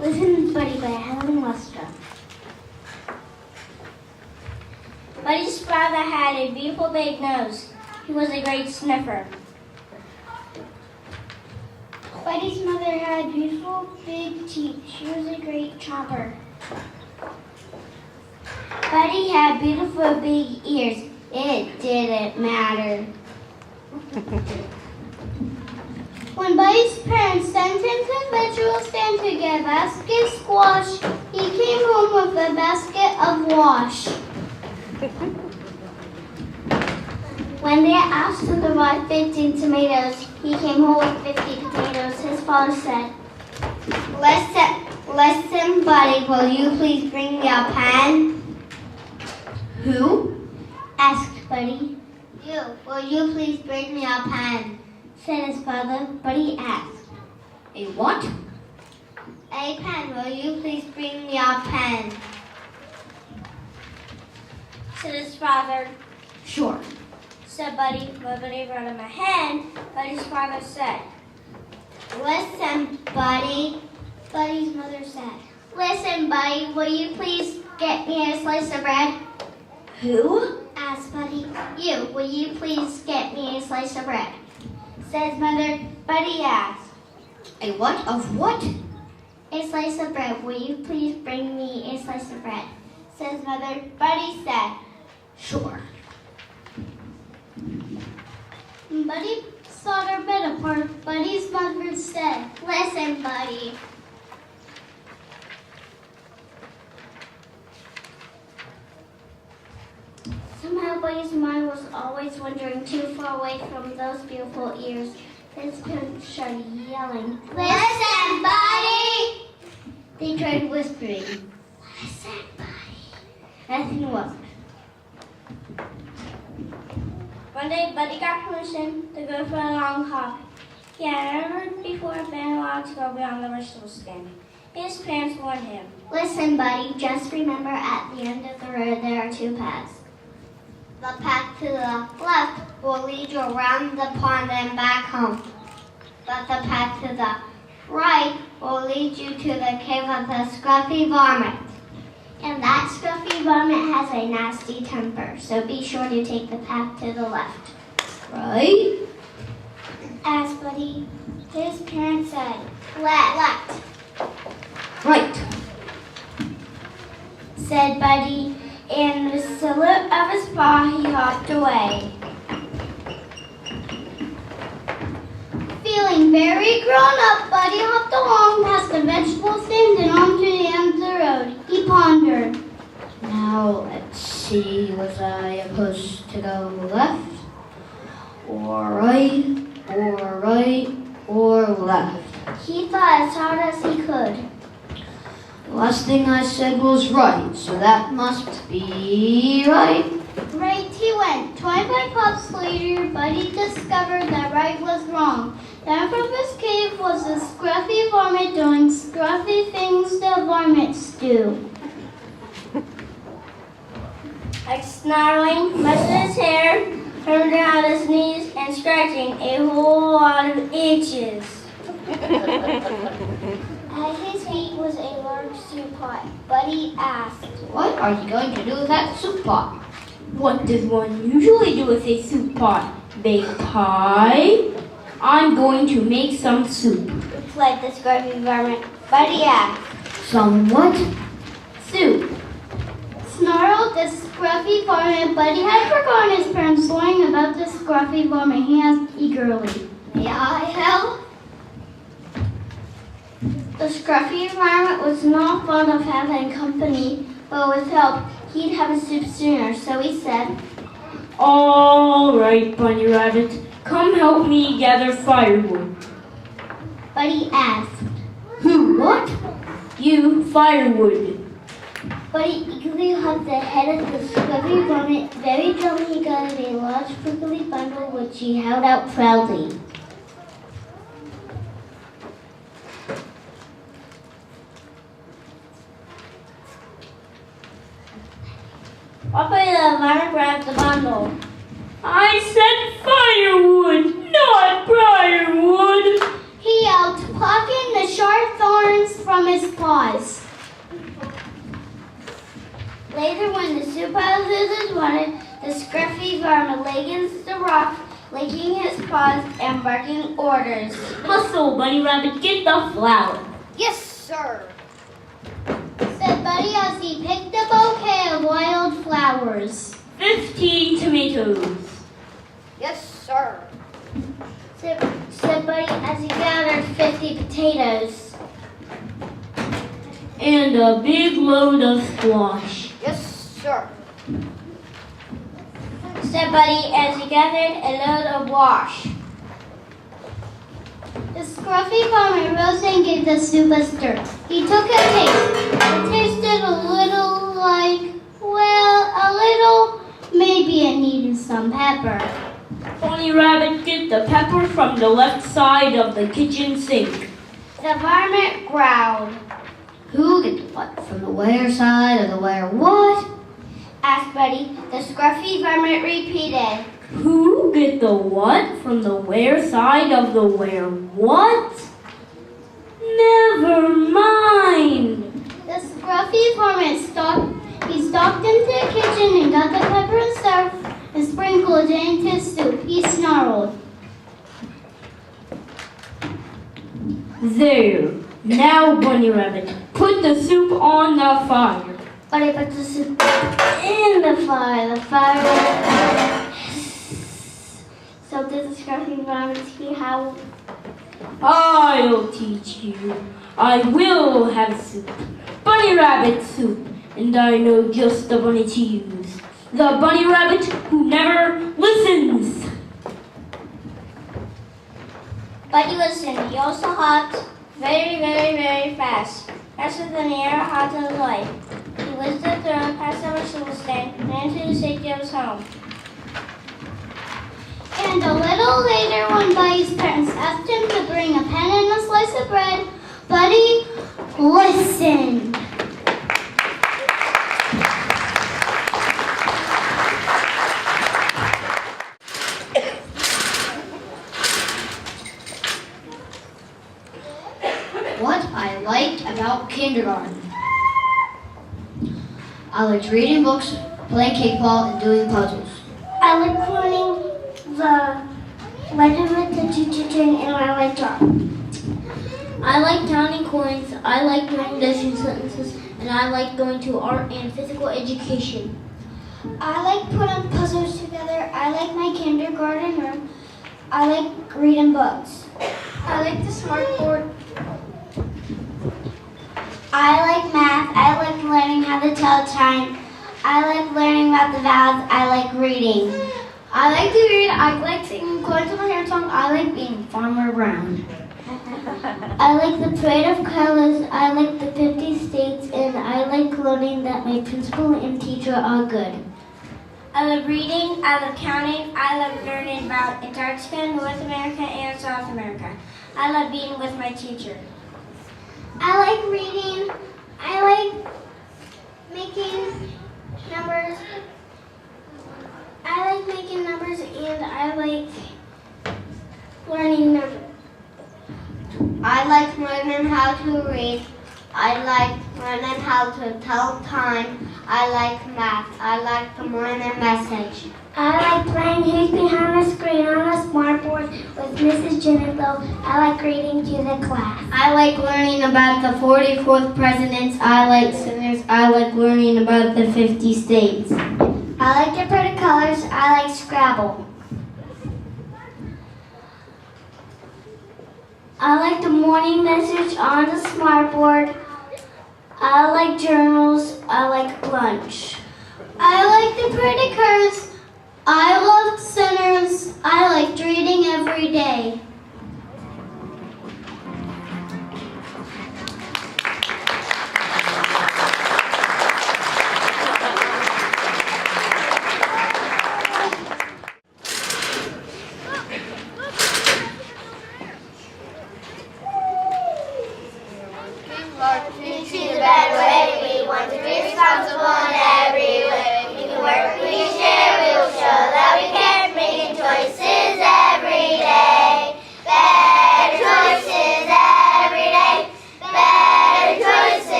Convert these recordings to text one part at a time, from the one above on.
Listen, Buddy by Helen Westra. Buddy's father had a beautiful big nose. He was a great sniffer. Buddy's mother had beautiful big teeth. She was a great chomper. Buddy had beautiful big ears. It didn't matter. When Buddy's parents sent him to the vegetable stand to get a basket of squash, he came home with a basket of wash. When they asked him to buy 15 tomatoes, he came home with 50 potatoes. His father said, Listen, Buddy, will you please bring me a pen? Who? Asked Buddy. You, will you please bring me a pen? Said his father. Buddy asked. A what? A pen, will you please bring me a pen? Said his father. Sure. Said Buddy. When Buddy wrote him a hen, Buddy's father said, Listen, Buddy. Buddy's mother said, Listen, Buddy, will you please get me a slice of bread? Who? Asked Buddy. You, will you please get me a slice of bread? Said his mother. Buddy asked. A what of what? A slice of bread. Will you please bring me a slice of bread? Said his mother. Buddy said, Sure. Buddy sawed her bed apart. Buddy's mother said, Listen, Buddy. Somehow Buddy's mind was always wandering too far away from those beautiful ears. His parents started yelling, Listen, Buddy! They tried whispering, Listen, Buddy. Nothing worked. One day, Buddy got permission to go for a long hop. He had never before been allowed to go beyond the vegetable stand. His parents warned him, Listen, Buddy, just remember at the end of the road there are two paths. The path to the left will lead you around the pond and back home. But the path to the right will lead you to the cave of the scruffy varmint. And that scruffy varmint has a nasty temper, so be sure to take the path to the left. Right? Asked Buddy. His parents said, Left. Right. Said Buddy, and with a salute of his paw, he hopped away. Feeling very grown up, Buddy hopped along past the vegetable stand and onto the end of the road. He pondered. Now, let's see, was I supposed to go left, or right, or left? He thought as hard as he could. The last thing I said was right, so that must be right. Right he went. 25 hops later, Buddy discovered that right was wrong. Down from his cave was a scruffy varmint doing scruffy things that varmints do. Like snarling, messing his hair, turning around his knees, and scratching a whole lot of itches. At his feet was a large soup pot. Buddy asked, What are you going to do with that soup pot? What does one usually do with a soup pot? Bake pie? I'm going to make some soup. replied the scruffy varmint. Buddy asked, Some what? Soup. Snarled the scruffy varmint. Buddy had forgotten his parents' warning about the scruffy varmint. He asked eagerly, May I help? The scruffy varmint was not fond of having company, but with help, he'd have a soup sooner, so he said, All right, Bunny Rabbit. Come help me gather firewood. Buddy asked, Who? What? You, firewood. Buddy eagerly hugged the head of the scruffy varmint. Very gently he gathered a large prickly bundle which he held out proudly. Up the varmint grabbed the bundle. I said firewood, not briarwood. He yelled, plucking the sharp thorns from from his paws. Later, when the soup loses water, the scruffy varmint lay against the rock, licking his paws and barking orders. Hustle, Bunny Rabbit, get the flour. Yes, sir. Said Buddy as he picked a bouquet of wild flowers. 15 tomatoes. Yes, sir. Said Buddy as he gathered 50 potatoes. And a big load of squash. Yes, sir. Said Buddy as he gathered a load of wash. The scruffy farmer rose and gave the soup a stir. He took a taste. It tasted a little like, maybe it needed some pepper. Bunny Rabbit, get the pepper from the left side of the kitchen sink. The varmint growled. Who get what from the where side of the where what? Asked Buddy. The scruffy varmint repeated. Who get the what from the where side of the where what? Never mind. The scruffy varmint stalked into the kitchen and got the pepper and salt and sprinkled it into his soup. He snarled. There. Now, Bunny Rabbit, put the soup on the fire. Buddy put the soup in the fire. The fire. So did the scruffy varmint. He howled. I'll teach you. I will have soup. Bunny Rabbit soup. And I know just the bunny to use. The Bunny Rabbit who never listens. Buddy listened. He also hopped very, very, very fast. Faster than the air hot in his life. He whizzed the throne past the vegetable stand and into the safety of his home. And a little later, when Buddy's parents asked him to bring a pen and a slice of bread, Buddy listened. What I liked about kindergarten. I liked reading books, playing kickball, and doing puzzles. I like learning the legend with the teacher and I like drawing. I like counting coins, I like doing addition sentences, and I like going to art and physical education. I like putting puzzles together. I like my kindergarten room. I like reading books. I like the smart board. I like math. I like learning how to tell time. I like learning about the vowels. I like reading. I like to read. I like singing according to my hair song. I like being Farmer Brown. I like the parade of colors. I like the 50 states, and I like learning that my principal and teacher are good. I love reading. I love counting. I love learning about Antarctica, North America, and South America. I love being with my teacher. I like reading. I like making numbers. I like making numbers, and I like learning numbers. I like learning how to read. I like learning how to tell time. I like math. I like the morning message. I like playing Who's Behind the Screen on a smartboard with Mrs. Jennifer. I like reading to the class. I like learning about the 44th presidents. I like senators. I like learning about the 50 states. I like the pretty colors. I like Scrabble. I like the morning message on the smartboard. I like journals. I like lunch. I like the pretty curves. I love centers. I like reading every day.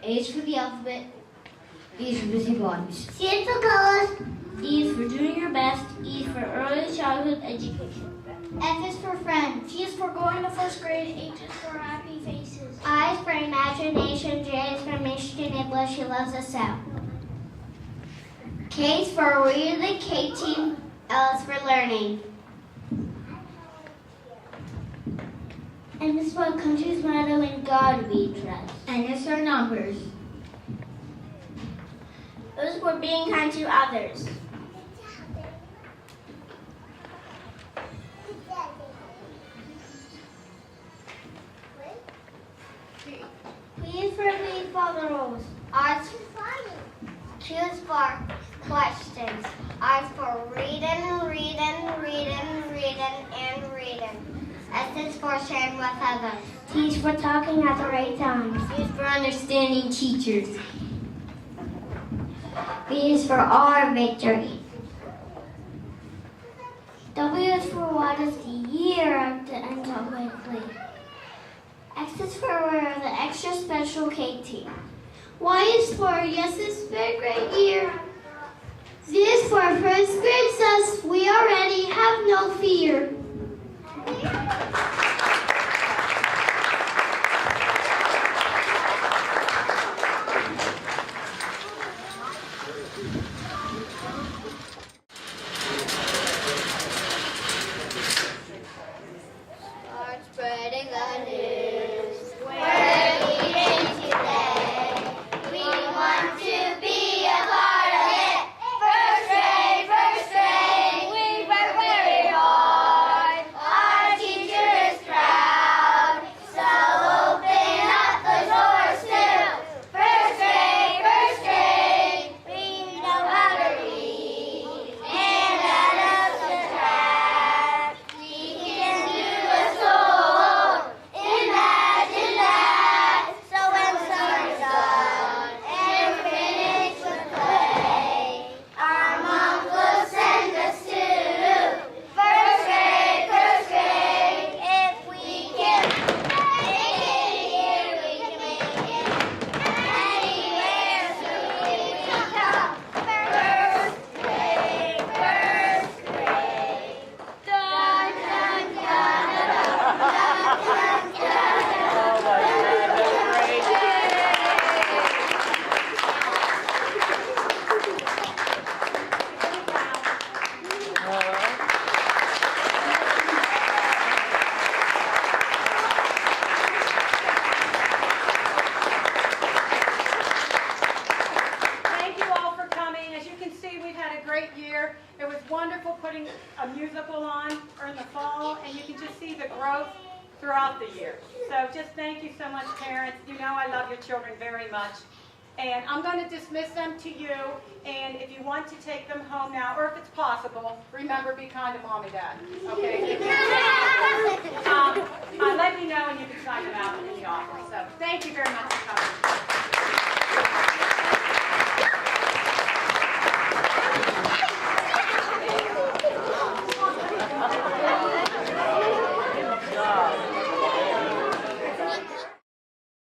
A is for the alphabet. B is for busybodies. C is for colors. D is for doing your best. E is for early childhood education. F is for friends. G is for going to first grade. H is for happy faces. I is for imagination. J is for Michigan English. She loves us so. K is for we are the K team. L is for learning. M is for country's motto and God we trust. N is for numbers. O is for being kind to others. P is for we follow rules. R is for Q is for questions. R is for reading, and reading. S is for sharing with others. T is for talking at the right time. U is for understanding teachers. V is for our victory. W is for what is the year at the end of quickly. X is for we're the extra special K team. Y is for yes, it's third grade year. Z is for first grade says we already have no fear. Start spreading the news. We're leading today. We want to be a part of it. First grade, we work very hard. Our teacher is proud, so open up the doors too. First grade, we know how to read and add up subtract. We can do a soul. Imagine that. So when summer's done and we're finished with play, our mom will send us to first grade. If we can make it here, we can make it anywhere. So we become first grade. Dun, dun, dun, dun, dun, dun, dun. Thank you all for coming. As you can see, we've had a great year. It was wonderful putting a musical on in the fall, and you can just see the growth throughout the year. So just thank you so much, parents. You know I love your children very much. And I'm going to dismiss them to you, and if you want to take them home now, or if it's possible, remember, be kind to mom and dad, okay? Let me know and you can sign them out in the office. So thank you very much for coming.